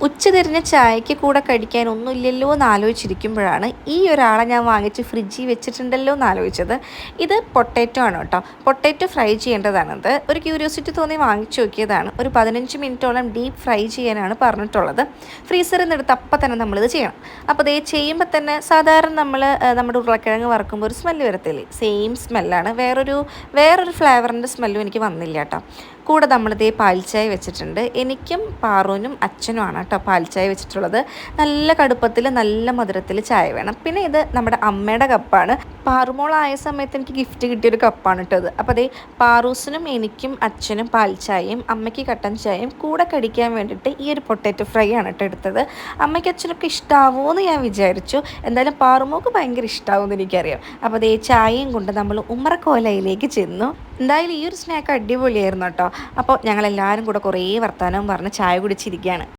ഉച്ചതിരിഞ്ഞ ചായക്ക് കൂടെ കഴിക്കാൻ ഒന്നുമില്ലല്ലോ എന്ന് ആലോചിച്ചിരിക്കുമ്പോഴാണ് ഈ ഒരാളെ ഞാൻ വാങ്ങിച്ച് ഫ്രിഡ്ജിൽ വെച്ചിട്ടുണ്ടല്ലോ എന്ന് ആലോചിച്ചത്. ഇത് പൊട്ടാറ്റോ ആണ് കേട്ടോ. പൊട്ടാറ്റോ ഫ്രൈ ചെയ്യേണ്ടതാണത്. ഒരു ക്യൂരിയോസിറ്റി തോന്നി വാങ്ങിച്ചു നോക്കിയതാണ്. ഒരു 15 മിനിറ്റോളം ഡീപ്പ് ഫ്രൈ ചെയ്യാനാണ് പറഞ്ഞിട്ടുള്ളത്. ഫ്രീസറിൽ നിന്ന് എടുത്ത് അപ്പം തന്നെ നമ്മളിത് ചെയ്യണം. അപ്പോൾ ഇത് ചെയ്യുമ്പോൾ തന്നെ സാധാരണ നമ്മുടെ ഉരുളക്കിഴങ്ങ് വറക്കുമ്പോൾ ഒരു സ്മെല്ല് വരത്തില്ലേ, സെയിം സ്മെല്ലാണ്. വേറൊരു ഫ്ലേവറിൻ്റെ സ്മെല്ലും എനിക്ക് വന്നില്ല കേട്ടോ. കൂടെ നമ്മളിതേ പാൽച്ചായ വെച്ചിട്ടുണ്ട്. എനിക്കും പാറുവിനും അച്ഛനുമാണ് കേട്ടോ പാൽച്ചായ വെച്ചിട്ടുള്ളത്. നല്ല കടുപ്പത്തിൽ നല്ല മധുരത്തിൽ ചായ വേണം. പിന്നെ ഇത് നമ്മുടെ അമ്മയുടെ കപ്പാണ്. പാറുമോളായ സമയത്ത് എനിക്ക് ഗിഫ്റ്റ് കിട്ടിയൊരു കപ്പാണ് കേട്ടോ ഇത്. അപ്പോൾ അതേ പാറൂസിനും എനിക്കും അച്ഛനും പാൽച്ചായയും അമ്മയ്ക്ക് കട്ടൻ ചായയും കൂടെ കടിക്കാൻ വേണ്ടിയിട്ട് ഈ ഒരു പൊട്ടാറ്റോ ഫ്രൈ ആണ് കേട്ടോ എടുത്തത്. അമ്മയ്ക്ക് അച്ഛനൊക്കെ ഇഷ്ടമാവുമോ എന്ന് ഞാൻ വിചാരിച്ചു. എന്തായാലും പാറുമോൾക്ക് ഭയങ്കര ഇഷ്ടമാവുമെന്ന് എനിക്കറിയാം. അപ്പോൾ അതേ ചായയും കൊണ്ട് നമ്മൾ ഉമ്മറക്കോലയിലേക്ക് ചെന്നു. എന്തായാലും ഈ ഒരു സ്നാക്ക് അടിപൊളിയായിരുന്നു കേട്ടോ. അപ്പോൾ ഞങ്ങളെല്ലാവരും കൂടെ കുറേ വർത്തമാനം പറഞ്ഞ് ചായ കുടിച്ചിരിക്കുകയാണ്.